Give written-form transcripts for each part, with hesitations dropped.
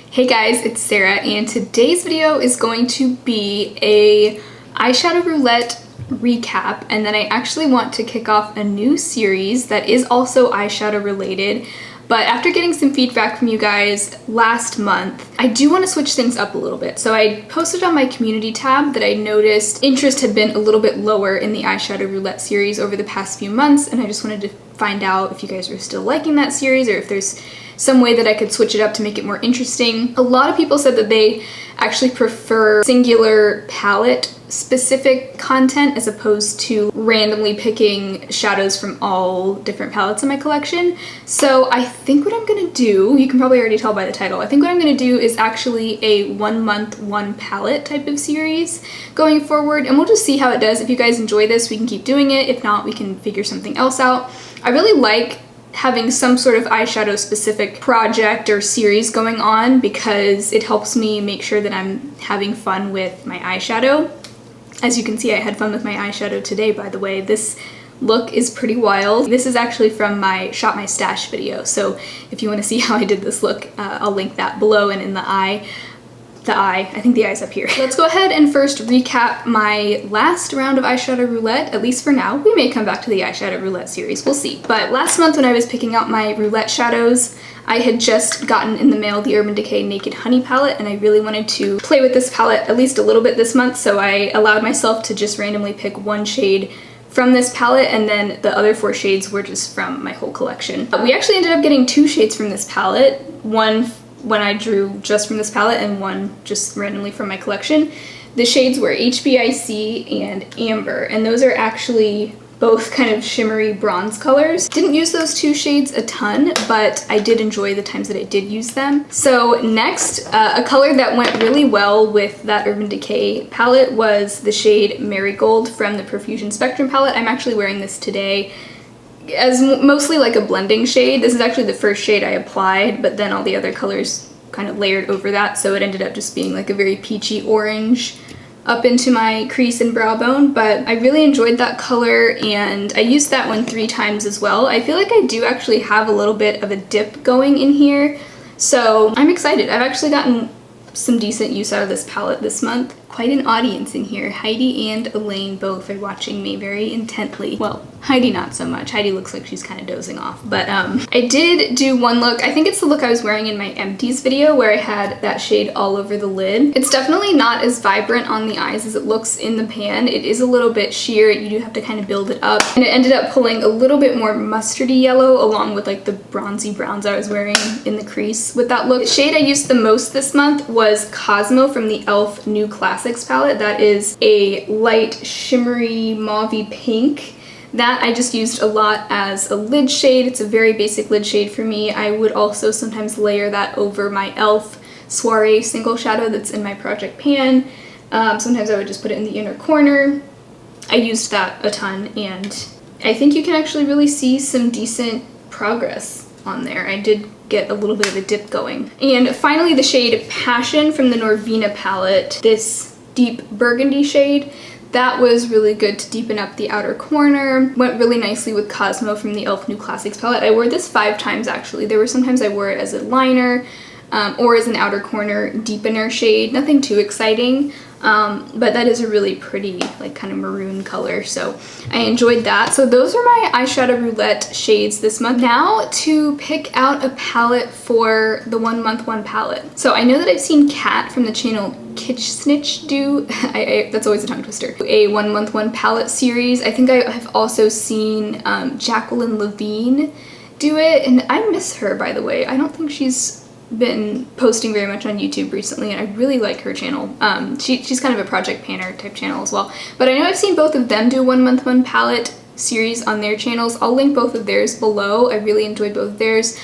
Hey guys, it's Sarah, and today's video is going to be a eyeshadow roulette recap, and then I actually want to kick off a new series that is also eyeshadow related. But after getting some feedback from you guys last month, I do want to switch things up a little bit. So I posted on my community tab that I noticed interest had been a little bit lower in the eyeshadow roulette series over the past few months, and I just wanted to find out if you guys are still liking that series or if there's some way that I could switch it up to make it more interesting. A lot of people said that they actually prefer singular palette specific content as opposed to randomly picking shadows from all different palettes in my collection. So I think what I'm gonna do, you can probably already tell by the title, I think what I'm gonna do is actually a 1 month, 1 palette type of series going forward, and we'll just see how it does. If you guys enjoy this, we can keep doing it. If not, we can figure something else out. I really like having some sort of eyeshadow specific project or series going on because it helps me make sure that I'm having fun with my eyeshadow. As you can see, I had fun with my eyeshadow today, by the way. This look is pretty wild. This is actually from my Shop My Stash video, so if you want to see how I did this look, I'll link that below and in the eye. I think the eye's up here. Let's go ahead and first recap my last round of eyeshadow roulette, at least for now. We may come back to the eyeshadow roulette series, we'll see. But last month when I was picking out my roulette shadows, I had just gotten in the mail the Urban Decay Naked Honey palette, and I really wanted to play with this palette at least a little bit this month, so I allowed myself to just randomly pick one shade from this palette, and then the other 4 shades were just from my whole collection. We actually ended up getting 2 shades from this palette, one when I drew just from this palette and one just randomly from my collection. The shades were HBIC and Amber, and those are actually both kind of shimmery bronze colors. Didn't use those 2 shades a ton, but I did enjoy the times that I did use them. So next, a color that went really well with that Urban Decay palette was the shade Marigold from the Profusion Spectrum palette. I'm actually wearing this today as mostly like a blending shade. This is actually the first shade I applied, but then all the other colors kind of layered over that, so it ended up just being like a very peachy orange up into my crease and brow bone. But I really enjoyed that color, and I used that one 3 times as well. I feel like I do actually have a little bit of a dip going in here, so I'm excited. I've actually gotten some decent use out of this palette this month. Quite an audience in here. Heidi and Elaine both are watching me very intently. Well, Heidi not so much. Heidi looks like she's kind of dozing off. But I did do one look. I think it's the look I was wearing in my empties video where I had that shade all over the lid. It's definitely not as vibrant on the eyes as it looks in the pan. It is a little bit sheer. You do have to kind of build it up. And it ended up pulling a little bit more mustardy yellow along with like the bronzy browns I was wearing in the crease with that look. The shade I used the most this month was Cosmo from the e.l.f. New Classics palette. That is a light shimmery mauvey pink that I just used a lot as a lid shade. It's a very basic lid shade for me. I would also sometimes layer that over my e.l.f. Soiree single shadow that's in my project pan. Sometimes I would just put it in the inner corner. I used that a ton, and I think you can actually really see some decent progress on there. I did get a little bit of a dip going. And finally, the shade Passion from the Norvina palette, this deep burgundy shade. That was really good to deepen up the outer corner. Went really nicely with Cosmo from the e.l.f. New Classics palette. I wore this 5 times actually. There were sometimes I wore it as a liner or as an outer corner deepener shade. Nothing too exciting, but that is a really pretty like kind of maroon color, so I enjoyed that. So those are my eyeshadow roulette shades this month. Now to pick out a palette for the 1 month 1 palette. So I know that I've seen Kat from the channel Kitsch Snitch do, that's always a tongue twister, a 1 month 1 palette series. I think I have also seen Jacqueline Levine do it, and I miss her, by the way. I don't think she's been posting very much on YouTube recently, and I really like her channel. She's kind of a project panner type channel as well. But I know I've seen both of them do 1 month 1 palette series on their channels. I'll link both of theirs below. I really enjoyed both of theirs.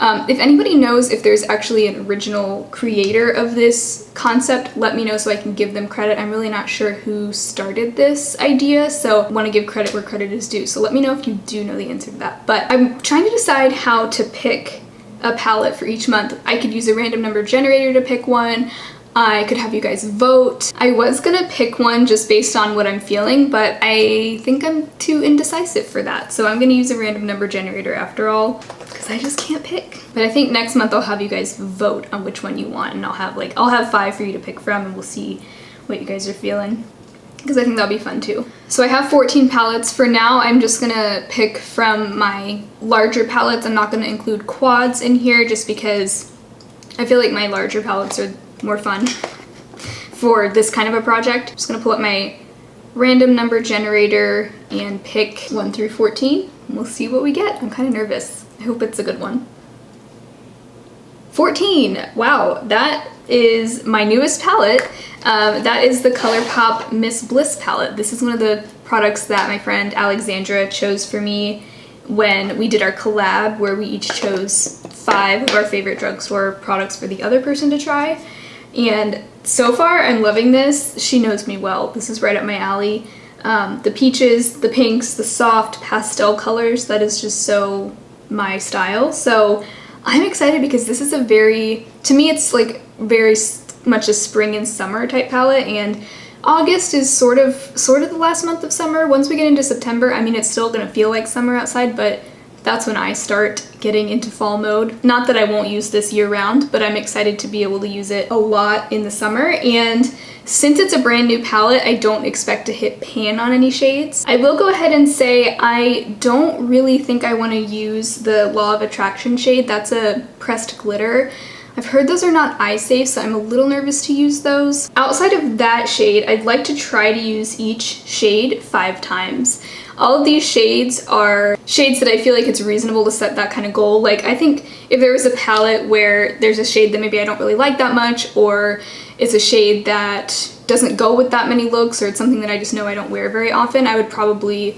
If anybody knows if there's actually an original creator of this concept, let me know so I can give them credit. I'm really not sure who started this idea, so I want to give credit where credit is due. So let me know if you do know the answer to that. But I'm trying to decide how to pick a palette for each month. I could use a random number generator to pick one. I could have you guys vote. I was gonna pick one just based on what I'm feeling, but I think I'm too indecisive for that. So I'm gonna use a random number generator after all, because I just can't pick. But I think next month I'll have you guys vote on which one you want, and I'll have 5 for you to pick from, and we'll see what you guys are feeling, because I think that'll be fun too. So I have 14 palettes. For now, I'm just gonna pick from my larger palettes. I'm not gonna include quads in here just because I feel like my larger palettes are more fun for this kind of a project. I'm just gonna pull up my random number generator and pick 1 through 14. And we'll see what we get. I'm kind of nervous. I hope it's a good one. 14! Wow, that is my newest palette. That is the ColourPop Miss Bliss palette. This is one of the products that my friend Alexandra chose for me when we did our collab, where we each chose 5 of our favorite drugstore products for the other person to try. And so far, I'm loving this. She knows me well. This is right up my alley. The peaches, the pinks, the soft pastel colors, that is just so my style. So I'm excited because this is a very, to me, it's like very much a spring and summer type palette, and August is sort of the last month of summer. Once we get into September, I mean, it's still gonna feel like summer outside, but that's when I start getting into fall mode. Not that I won't use this year round, but I'm excited to be able to use it a lot in the summer. And since it's a brand new palette, I don't expect to hit pan on any shades. I will go ahead and say I don't really think I want to use the Law of Attraction shade. That's a pressed glitter. I've heard those are not eye safe, so I'm a little nervous to use those. Outside of that shade, I'd like to try to use each shade 5 times. All of these shades are shades that I feel like it's reasonable to set that kind of goal. Like, I think if there was a palette where there's a shade that maybe I don't really like that much, or it's a shade that doesn't go with that many looks, or it's something that I just know I don't wear very often, I would probably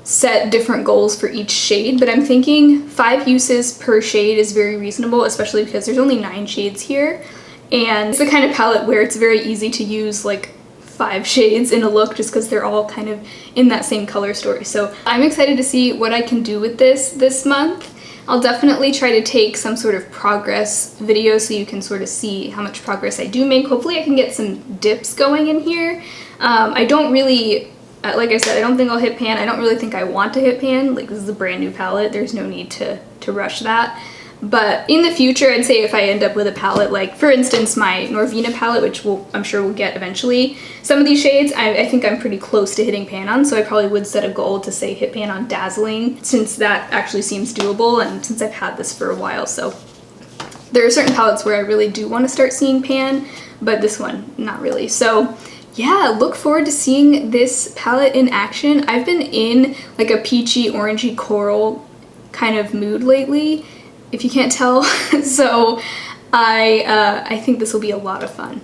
set different goals for each shade. But I'm thinking 5 uses per shade is very reasonable, especially because there's only 9 shades here. And it's the kind of palette where it's very easy to use like 5 shades in a look just because they're all kind of in that same color story. So I'm excited to see what I can do with this month. I'll definitely try to take some sort of progress video so you can sort of see how much progress I do make. Hopefully I can get some dips going in here. I don't really, like I said, I don't think I'll hit pan. I don't really think I want to hit pan. Like, this is a brand new palette. There's no need to rush that. But in the future, I'd say if I end up with a palette, like for instance my Norvina palette, which I'm sure we'll get eventually, some of these shades I think I'm pretty close to hitting pan on, so I probably would set a goal to say hit pan on Dazzling, since that actually seems doable and since I've had this for a while. So there are certain palettes where I really do want to start seeing pan, but this one, not really. So yeah, look forward to seeing this palette in action. I've been in like a peachy, orangey coral kind of mood lately, if you can't tell. So I think this will be a lot of fun,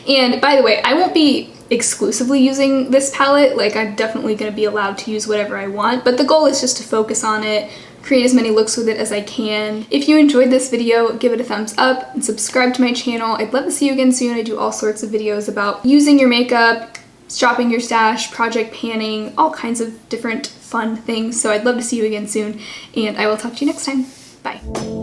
And by the way, I won't be exclusively using this palette. Like, I'm definitely going to be allowed to use whatever I want, but the goal is just to focus on it, create as many looks with it as I can. If you enjoyed this video, give it a thumbs up and subscribe to my channel. I'd love to see you again soon. I do all sorts of videos about using your makeup, shopping your stash, project panning, all kinds of different fun things. So I'd love to see you again soon, and I will talk to you next time. Bye.